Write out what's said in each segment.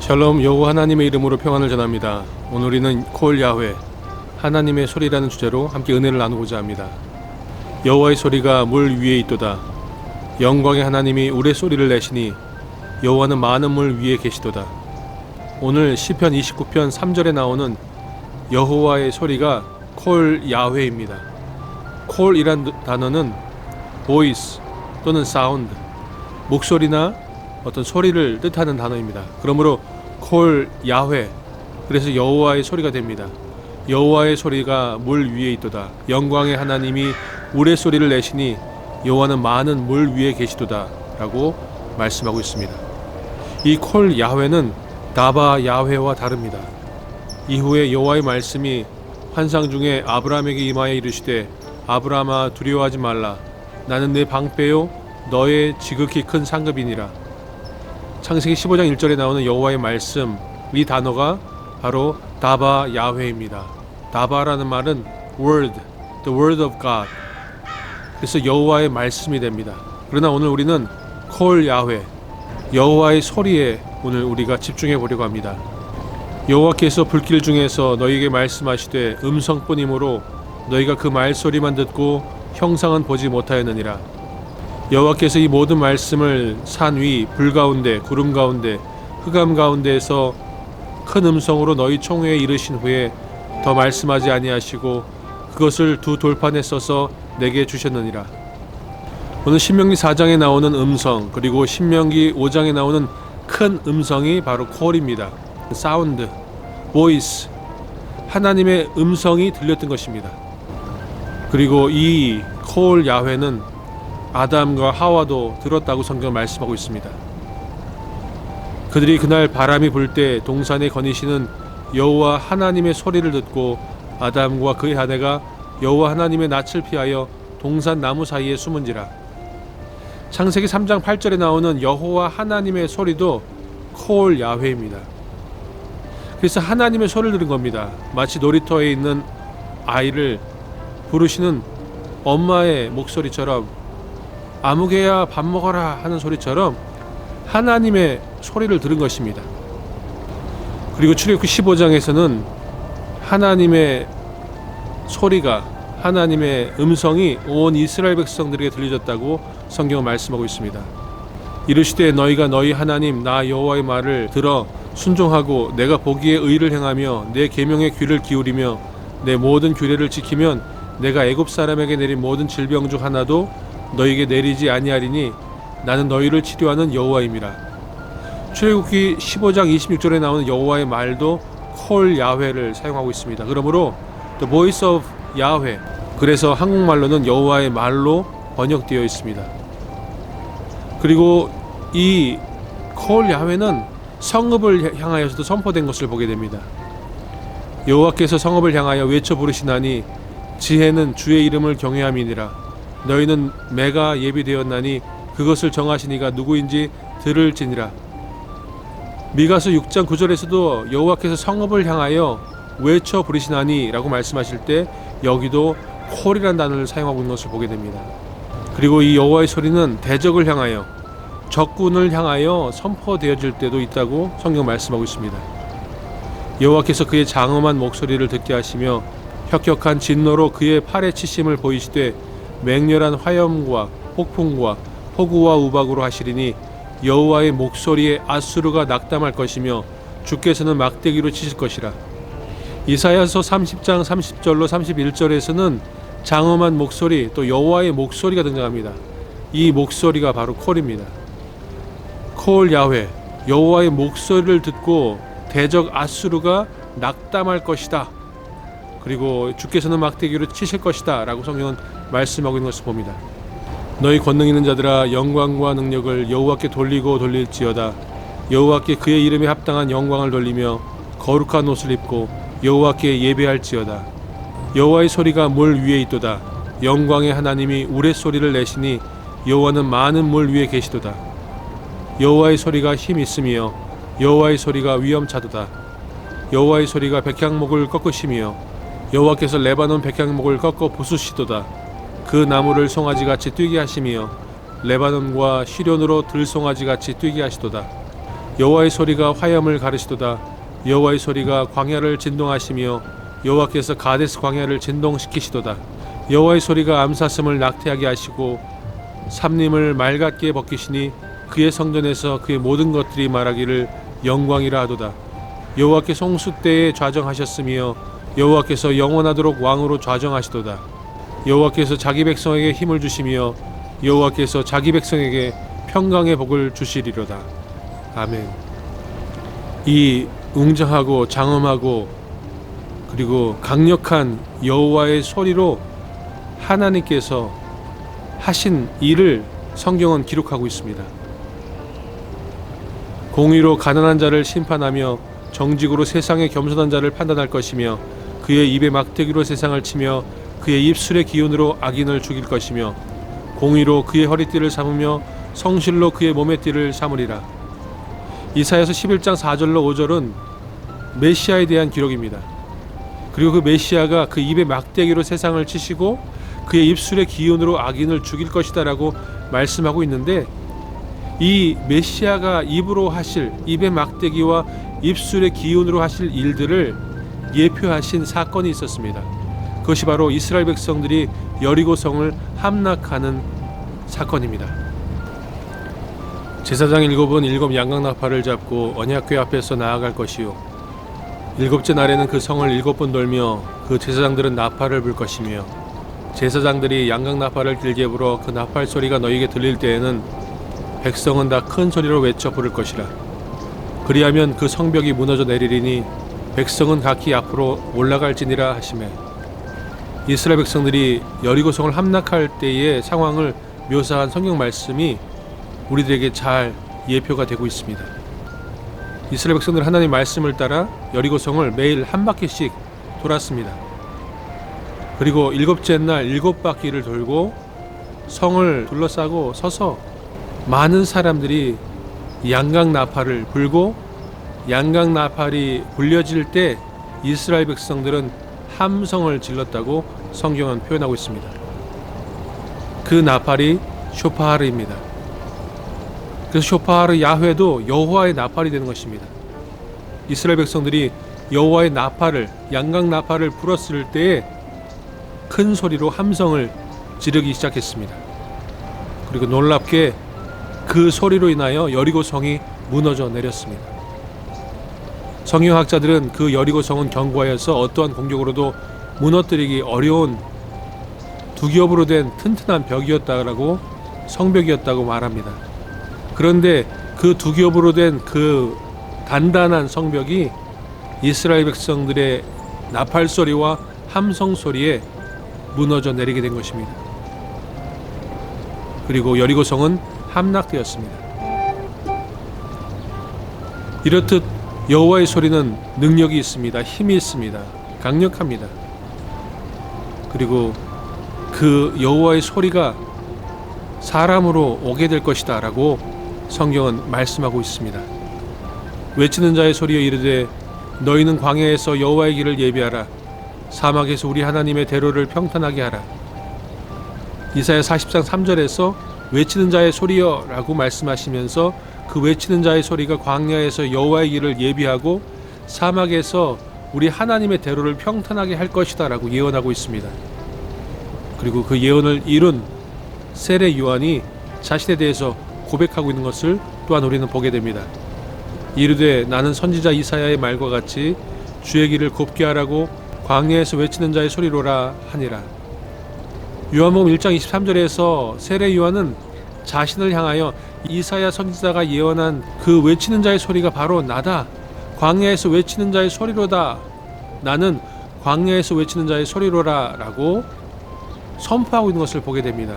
샬롬. 여호와 하나님의 이름으로 평안을 전합니다. 오늘 우리는 콜 야훼, 하나님의 소리라는 주제로 함께 은혜를 나누고자 합니다. 여호와의 소리가 물 위에 있도다. 영광의 하나님이 우레소리를 내시니 여호와는 많은 물 위에 계시도다. 오늘 시편 29편 3절에 나오는 여호와의 소리가 콜 야훼입니다. 콜이란 단어는 보이스 또는 사운드, 목소리나 어떤 소리를 뜻하는 단어입니다. 그러므로 콜 야훼, 그래서 여호와의 소리가 됩니다. 여호와의 소리가 물 위에 있도다. 영광의 하나님이 우레소리를 내시니 여호와는 많은 물 위에 계시도다 라고 말씀하고 있습니다. 이 콜 야훼는 다바 야훼와 다릅니다. 이후에 여호와의 말씀이 환상 중에 아브라함에게 임하여 이르시되 아브라함아 두려워하지 말라. 나는 내 방패요 너의 지극히 큰 상급이니라. 창세기 15장 1절에 나오는 여호와의 말씀, 이 단어가 바로 다바 야훼입니다. 다바라는 말은 word, the word of God. 그래서 여호와의 말씀이 됩니다. 그러나 오늘 우리는 콜 야훼, 여호와의 소리에 오늘 우리가 집중해 보려고 합니다. 여호와께서 불길 중에서 너희에게 말씀하시되 음성뿐이므로 너희가 그 말소리만 듣고 형상은 보지 못하였느니라. 여호와께서 이 모든 말씀을 산 위, 불 가운데, 구름 가운데, 흑암 가운데에서 큰 음성으로 너희 총회에 이르신 후에 더 말씀하지 아니하시고 그것을 두 돌판에 써서 내게 주셨느니라. 오늘 신명기 4장에 나오는 음성, 그리고 신명기 5장에 나오는 큰 음성이 바로 콜입니다. 사운드, 보이스, 하나님의 음성이 들렸던 것입니다. 그리고 이 콜 야훼는 아담과 하와도 들었다고 성경은 말씀하고 있습니다. 그들이 그날 바람이 불 때 동산에 거니시는 여호와 하나님의 소리를 듣고 아담과 그의 아내가 여호와 하나님의 낯을 피하여 동산 나무 사이에 숨은지라. 창세기 3장 8절에 나오는 여호와 하나님의 소리도 콜 야훼입니다. 그래서 하나님의 소리를 들은 겁니다. 마치 놀이터에 있는 아이를 부르시는 엄마의 목소리처럼, 아무개야 밥 먹어라 하는 소리처럼 하나님의 소리를 들은 것입니다. 그리고 출애굽기 15장에서는 하나님의 소리가, 하나님의 음성이 온 이스라엘 백성들에게 들려졌다고 성경은 말씀하고 있습니다. 이르시되 너희가 너희 하나님 나 여호와의 말을 들어 순종하고 내가 보기에 의를 행하며 내 계명에 귀를 기울이며 내 모든 규례를 지키면 내가 애굽 사람에게 내린 모든 질병 중 하나도 너희에게 내리지 아니하리니 나는 너희를 치료하는 여호와임이라. 출애굽기 15장 26절에 나오는 여호와의 말도 콜 야훼를 사용하고 있습니다. 그러므로 The Voice of Yahweh, 그래서 한국말로는 여호와의 말로 번역되어 있습니다. 그리고 이 콜 야훼는 성읍을 향하여서도 선포된 것을 보게 됩니다. 여호와께서 성읍을 향하여 외쳐 부르시나니 지혜는 주의 이름을 경외함이니라. 너희는 매가 예비되었나니 그것을 정하시니가 누구인지 들을지니라. 미가서 6장 9절에서도 여호와께서 성읍을 향하여 외쳐 부르시나니 라고 말씀하실 때 여기도 콜이라는 단어를 사용하고 있는 것을 보게 됩니다. 그리고 이 여호와의 소리는 대적을 향하여, 적군을 향하여 선포되어질 때도 있다고 성경 말씀하고 있습니다. 여호와께서 그의 장엄한 목소리를 듣게 하시며 혁혁한 진노로 그의 팔에 치심을 보이시되 맹렬한 화염과 폭풍과 폭우와 우박으로 하시리니 여호와의 목소리에 아수르가 낙담할 것이며 주께서는 막대기로 치실 것이라. 이사야서 30장 30절로 31절에서는 장엄한 목소리, 또 여호와의 목소리가 등장합니다. 이 목소리가 바로 콜입니다. 콜 야훼, 여호와의 목소리를 듣고 대적 아수르가 낙담할 것이다. 그리고 주께서는 막대기로 치실 것이다 라고 성경은 말씀하고 있는 것을 봅니다. 너희 권능 있는 자들아 영광과 능력을 여호와께 돌리고 돌릴지어다. 여호와께 그의 이름에 합당한 영광을 돌리며 거룩한 옷을 입고 여호와께 예배할지어다. 여호와의 소리가 물 위에 있도다. 영광의 하나님이 우레소리를 내시니 여호와는 많은 물 위에 계시도다. 여호와의 소리가 힘 있으며 여호와의 소리가 위엄차도다. 여호와의 소리가 백향목을 꺾으시며 여호와께서 레바논 백향목을 꺾어 부수시도다. 그 나무를 송아지같이 뛰게 하시며 레바논과 시련으로 들송아지같이 뛰게 하시도다. 여호와의 소리가 화염을 가르시도다. 여호와의 소리가 광야를 진동하시며 여호와께서 가데스 광야를 진동시키시도다. 여호와의 소리가 암사슴을 낙태하게 하시고 삼림을 맑게 벗기시니 그의 성전에서 그의 모든 것들이 말하기를 영광이라 하도다. 여호와께서 홍수 때에 좌정하셨으며 여호와께서 영원하도록 왕으로 좌정하시도다. 여호와께서 자기 백성에게 힘을 주시며 여호와께서 자기 백성에게 평강의 복을 주시리로다. 아멘. 이 웅장하고 장엄하고 그리고 강력한 여호와의 소리로 하나님께서 하신 일을 성경은 기록하고 있습니다. 공의로 가난한 자를 심판하며 정직으로 세상의 겸손한 자를 판단할 것이며 그의 입의 막대기로 세상을 치며 그의 입술의 기운으로 악인을 죽일 것이며 공의로 그의 허리띠를 삼으며 성실로 그의 몸의 띠를 삼으리라. 이사야서 11장 4절로 5절은 메시아에 대한 기록입니다. 그리고 그 메시아가 그 입의 막대기로 세상을 치시고 그의 입술의 기운으로 악인을 죽일 것이다 라고 말씀하고 있는데, 이 메시아가 입으로 하실, 입의 막대기와 입술의 기운으로 하실 일들을 예표하신 사건이 있었습니다. 그것이 바로 이스라엘 백성들이 여리고성을 함락하는 사건입니다. 제사장 7은 7 양강나팔을 잡고 언약궤 앞에서 나아갈 것이요, 7째 날에는 그 성을 7번 돌며 그 제사장들은 나팔을 불 것이며, 제사장들이 양강나팔을 길게 불어 그 나팔 소리가 너희에게 들릴 때에는 백성은 다 큰 소리로 외쳐 부를 것이라. 그리하면 그 성벽이 무너져 내리리니 백성은 각기 앞으로 올라갈지니라 하시매. 이스라엘 백성들이 여리고성을 함락할 때의 상황을 묘사한 성경 말씀이 우리들에게 잘 예표가 되고 있습니다. 이스라엘 백성들 하나님 말씀을 따라 여리고성을 매일 한 바퀴씩 돌았습니다. 그리고 7째 날 7바퀴를 돌고 성을 둘러싸고 서서 많은 사람들이 양강나팔을 불고, 양강나팔이 불려질 때 이스라엘 백성들은 함성을 질렀다고 성경은 표현하고 있습니다. 그 나팔이 쇼파하르입니다. 그래서 쇼파하르 야훼도 여호와의 나팔이 되는 것입니다. 이스라엘 백성들이 여호와의 나팔을, 양강나팔을 불었을 때에 큰 소리로 함성을 지르기 시작했습니다. 그리고 놀랍게 그 소리로 인하여 여리고성이 무너져 내렸습니다. 성경학자들은 그 여리고성은 견고하여서 어떠한 공격으로도 무너뜨리기 어려운 두 겹으로 된 튼튼한 벽이었다라고, 성벽이었다고 말합니다. 그런데 그 두 겹으로 된 그 단단한 성벽이 이스라엘 백성들의 나팔 소리와 함성 소리에 무너져 내리게 된 것입니다. 그리고 여리고성은 함락되었습니다. 이렇듯 여호와의 소리는 능력이 있습니다. 힘이 있습니다. 강력합니다. 그리고 그 여호와의 소리가 사람으로 오게 될 것이다 라고 성경은 말씀하고 있습니다. 외치는 자의 소리여 이르되 너희는 광야에서 여호와의 길을 예비하라. 사막에서 우리 하나님의 대로를 평탄하게 하라. 이사야 40장 3절에서 외치는 자의 소리여 라고 말씀하시면서 그 외치는 자의 소리가 광야에서 여호와의 길을 예비하고 사막에서 우리 하나님의 대로를 평탄하게 할 것이다 라고 예언하고 있습니다. 그리고 그 예언을 이룬 세례 요한이 자신에 대해서 고백하고 있는 것을 또한 우리는 보게 됩니다. 이르되 나는 선지자 이사야의 말과 같이 주의 길을 곱게 하라고 광야에서 외치는 자의 소리로라 하니라. 요한복음 1장 23절에서 세례 요한은 자신을 향하여 이사야 선지자가 예언한 그 외치는 자의 소리가 바로 나다. 광야에서 외치는 자의 소리로다. 나는 광야에서 외치는 자의 소리로라 라고 선포하고 있는 것을 보게 됩니다.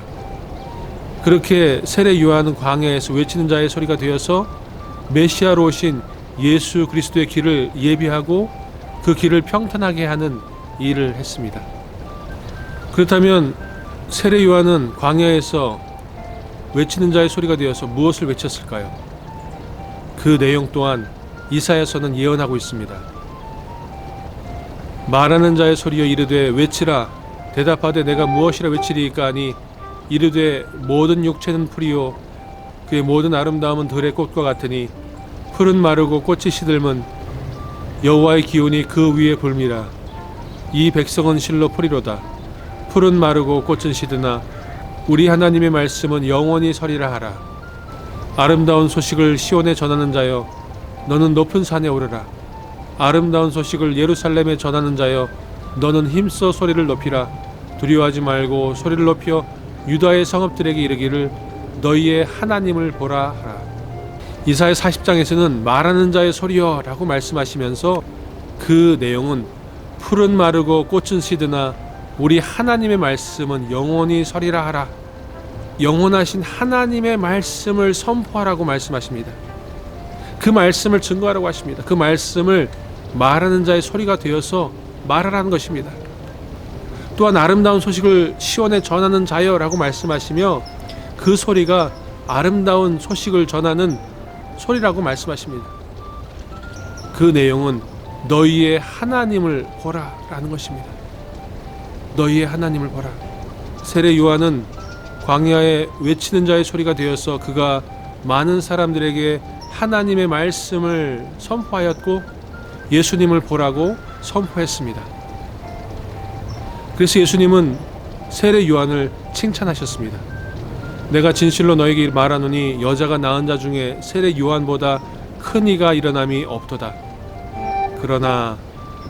그렇게 세례 요한은 광야에서 외치는 자의 소리가 되어서 메시아로 오신 예수 그리스도의 길을 예비하고 그 길을 평탄하게 하는 일을 했습니다. 그렇다면 세례 요한은 광야에서 외치는 자의 소리가 되어서 무엇을 외쳤을까요? 그 내용 또한 이사야서는 예언하고 있습니다. 말하는 자의 소리여 이르되 외치라. 대답하되 내가 무엇이라 외치리이까 하니 이르되 모든 육체는 풀이요 그의 모든 아름다움은 들의 꽃과 같으니 풀은 마르고 꽃이 시들면 여호와의 기운이 그 위에 불미라. 이 백성은 실로 풀이로다. 풀은 마르고 꽃은 시드나 우리 하나님의 말씀은 영원히 서리라 하라. 아름다운 소식을 시온에 전하는 자여, 너는 높은 산에 오르라. 아름다운 소식을 예루살렘에 전하는 자여, 너는 힘써 소리를 높이라. 두려워하지 말고 소리를 높여 유다의 성읍들에게 이르기를 너희의 하나님을 보라 하라. 이사야 40장에서는 말하는 자의 소리여 라고 말씀하시면서 그 내용은 풀은 마르고 꽃은 시드나 우리 하나님의 말씀은 영원히 서리라 하라. 영원하신 하나님의 말씀을 선포하라고 말씀하십니다. 그 말씀을 증거하라고 하십니다. 그 말씀을 말하는 자의 소리가 되어서 말하라는 것입니다. 또한 아름다운 소식을 시온에 전하는 자여라고 말씀하시며 그 소리가 아름다운 소식을 전하는 소리라고 말씀하십니다. 그 내용은 너희의 하나님을 보라 라는 것입니다. 너희의 하나님을 보라. 세례 요한은 광야에 외치는 자의 소리가 되어서 그가 많은 사람들에게 하나님의 말씀을 선포하였고 예수님을 보라고 선포했습니다. 그래서 예수님은 세례 요한을 칭찬하셨습니다. 내가 진실로 너에게 말하노니 여자가 낳은 자 중에 세례 요한보다 큰 이가 일어남이 없도다. 그러나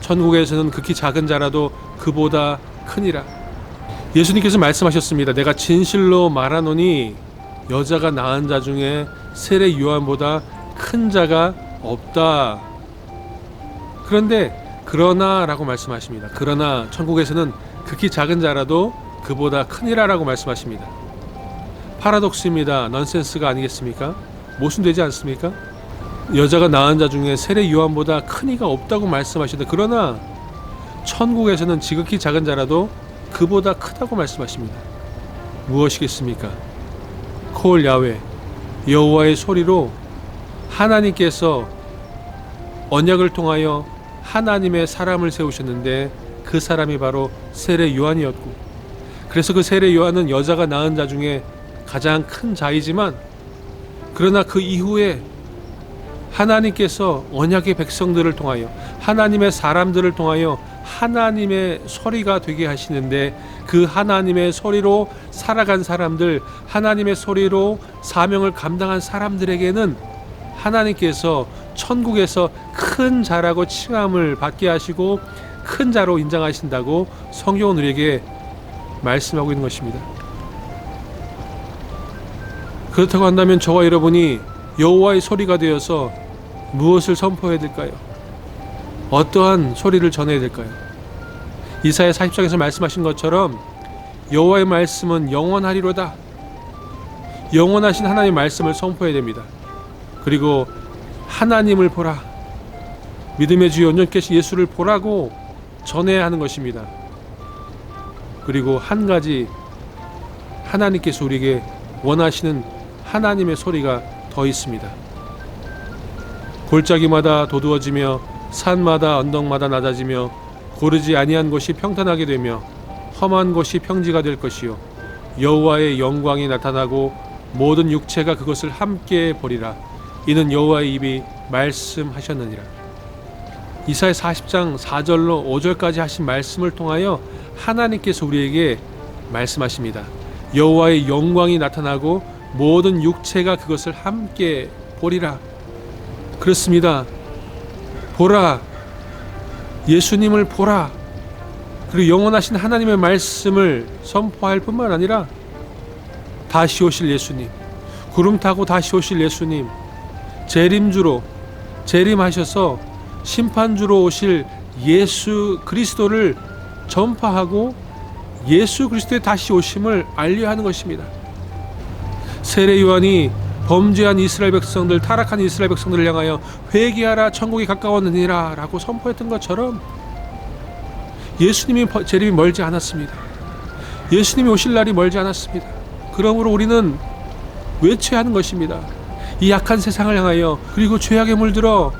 천국에서는 극히 작은 자라도 그보다 크니라. 예수님께서 말씀하셨습니다. 내가 진실로 말하노니 여자가 낳은 자 중에 세례 요한보다 큰 자가 없다. 그런데 그러나 라고 말씀하십니다. 그러나 천국에서는 극히 작은 자라도 그보다 크니라 라고 말씀하십니다. 파라독스입니다. 넌센스가 아니겠습니까? 모순되지 않습니까? 여자가 낳은 자 중에 세례 요한보다 큰 이가 없다고 말씀하시는데 그러나 천국에서는 지극히 작은 자라도 그보다 크다고 말씀하십니다. 무엇이겠습니까? 콜 야훼, 여호와의 소리로 하나님께서 언약을 통하여 하나님의 사람을 세우셨는데 그 사람이 바로 세례 요한이었고, 그래서 그 세례 요한은 여자가 낳은 자 중에 가장 큰 자이지만 그러나 그 이후에 하나님께서 언약의 백성들을 통하여 하나님의 사람들을 통하여 하나님의 소리가 되게 하시는데 그 하나님의 소리로 살아간 사람들, 하나님의 소리로 사명을 감당한 사람들에게는 하나님께서 천국에서 큰 자라고 칭함을 받게 하시고 큰 자로 인정하신다고 성경은 우리에게 말씀하고 있는 것입니다. 그렇다고 한다면 저와 여러분이 여호와의 소리가 되어서 무엇을 선포해야 될까요? 어떠한 소리를 전해야 될까요? 이사야 40장에서 말씀하신 것처럼 여호와의 말씀은 영원하리로다. 영원하신 하나님의 말씀을 선포해야 됩니다. 그리고 하나님을 보라. 믿음의 주 온전케신 예수를 보라고 전해야 하는 것입니다. 그리고 한 가지, 하나님께서 우리에게 원하시는 하나님의 소리가 더 있습니다. 골짜기마다 도두어지며 산마다 언덕마다 낮아지며 고르지 아니한 곳이 평탄하게 되며 험한 곳이 평지가 될 것이요 여호와의 영광이 나타나고 모든 육체가 그것을 함께 보리라. 이는 여호와의 입이 말씀하셨느니라. 이사야 40장 4절로 5절까지 하신 말씀을 통하여 하나님께서 우리에게 말씀하십니다. 여호와의 영광이 나타나고 모든 육체가 그것을 함께 보리라. 그렇습니다. 보라. 예수님을 보라. 그리고 영원하신 하나님의 말씀을 선포할 뿐만 아니라 다시 오실 예수님, 구름 타고 다시 오실 예수님, 재림주로 재림하셔서 심판주로 오실 예수 그리스도를 전파하고 예수 그리스도의 다시 오심을 알려야 하는 것입니다. 세례 요한이 범죄한 이스라엘 백성들, 타락한 이스라엘 백성들을 향하여 회개하라, 천국이 가까웠느니라 라고 선포했던 것처럼 예수님이 재림이 멀지 않았습니다. 예수님이 오실 날이 멀지 않았습니다. 그러므로 우리는 외쳐야 하는 것입니다. 이 약한 세상을 향하여, 그리고 죄악에 물들어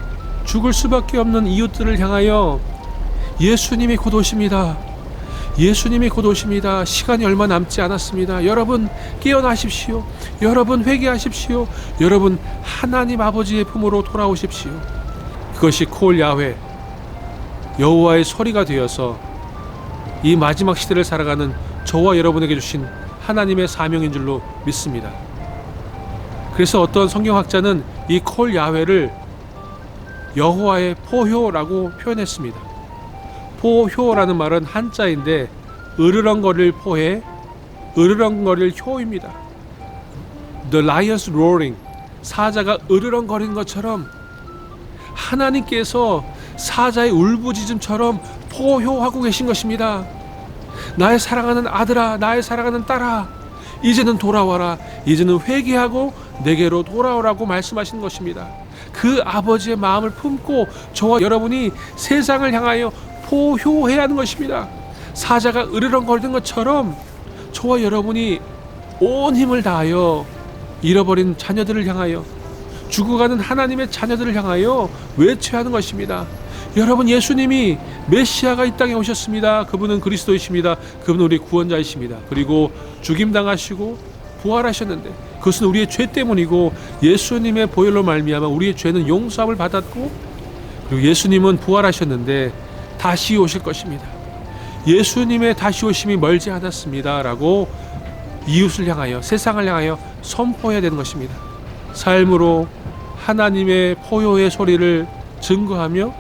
죽을 수밖에 없는 이웃들을 향하여 예수님이 곧 오십니다. 예수님이 곧 오십니다. 시간이 얼마 남지 않았습니다. 여러분 깨어나십시오. 여러분 회개하십시오. 여러분 하나님 아버지의 품으로 돌아오십시오. 그것이 콜 야훼, 여호와의 소리가 되어서 이 마지막 시대를 살아가는 저와 여러분에게 주신 하나님의 사명인 줄로 믿습니다. 그래서 어떤 성경학자는 이 콜 야훼를 여호와의 포효라고 표현했습니다. 포효라는 말은 한자인데 으르렁거릴 포에 으르렁거릴 효입니다. The lion's roaring, 사자가 으르렁거리는 것처럼 하나님께서 사자의 울부짖음처럼 포효하고 계신 것입니다. 나의 사랑하는 아들아, 나의 사랑하는 딸아, 이제는 돌아와라. 이제는 회개하고 내게로 돌아오라고 말씀하시는 것입니다. 그 아버지의 마음을 품고 저와 여러분이 세상을 향하여 포효해야 하는 것입니다. 사자가 으르렁거리는 것처럼 저와 여러분이 온 힘을 다하여 잃어버린 자녀들을 향하여, 죽어가는 하나님의 자녀들을 향하여 외쳐야 하는 것입니다. 여러분, 예수님이 메시아가 이 땅에 오셨습니다. 그분은 그리스도이십니다. 그분은 우리 구원자이십니다. 그리고 죽임당하시고 부활하셨는데 그것은 우리의 죄 때문이고, 예수님의 보혈로 말미암아 우리의 죄는 용서함을 받았고, 그리고 예수님은 부활하셨는데 다시 오실 것입니다. 예수님의 다시 오심이 멀지 않았습니다 라고 이웃을 향하여, 세상을 향하여 선포해야 되는 것입니다. 삶으로 하나님의 포효의 소리를 증거하며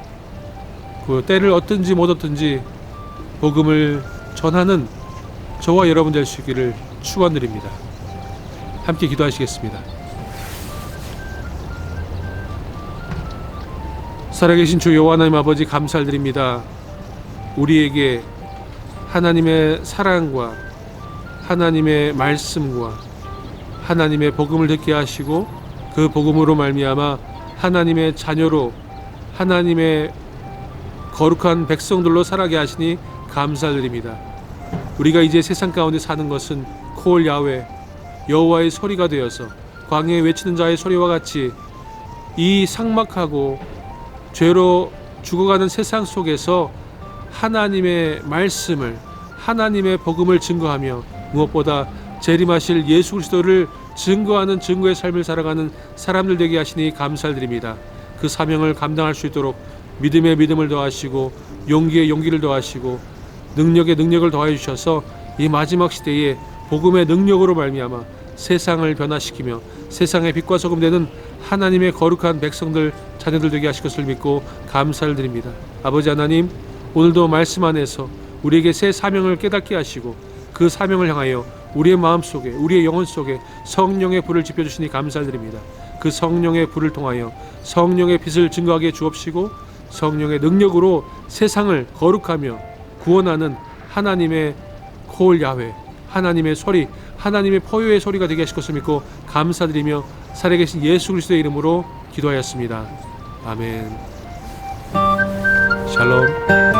그 때를 얻든지 못 얻든지 복음을 전하는 저와 여러분 될 수 있기를 축원드립니다. 함께 기도하시겠습니다. 살아계신 주 여호와 하나님 아버지, 감사드립니다. 우리에게 하나님의 사랑과 하나님의 말씀과 하나님의 복음을 듣게 하시고, 그 복음으로 말미암아 하나님의 자녀로, 하나님의 거룩한 백성들로 살아게 하시니 감사드립니다. 우리가 이제 세상 가운데 사는 것은 콜 야훼, 여호와의 소리가 되어서 광야에 외치는 자의 소리와 같이 이 삭막하고 죄로 죽어가는 세상 속에서 하나님의 말씀을, 하나님의 복음을 증거하며 무엇보다 재림하실 예수 그리스도를 증거하는 증거의 삶을 살아가는 사람들 되게 하시니 감사드립니다. 그 사명을 감당할 수 있도록 믿음에 믿음을 더하시고, 용기에 용기를 더하시고, 능력에 능력을 더하여 주셔서 이 마지막 시대에 복음의 능력으로 말미암아 세상을 변화시키며 세상의 빛과 소금 되는 하나님의 거룩한 백성들, 자녀들 되게 하실 것을 믿고 감사를 드립니다. 아버지 하나님, 오늘도 말씀 안에서 우리에게 새 사명을 깨닫게 하시고, 그 사명을 향하여 우리의 마음속에, 우리의 영혼 속에 성령의 불을 지펴주시니 감사드립니다. 그 성령의 불을 통하여 성령의 빛을 증거하게 주옵시고, 성령의 능력으로 세상을 거룩하며 구원하는 하나님의 콜 야훼, 하나님의 소리, 하나님의 포효의 소리가 되게 하실 것을 믿고 감사드리며 살아계신 예수 그리스도의 이름으로 기도하였습니다. 아멘. 샬롬.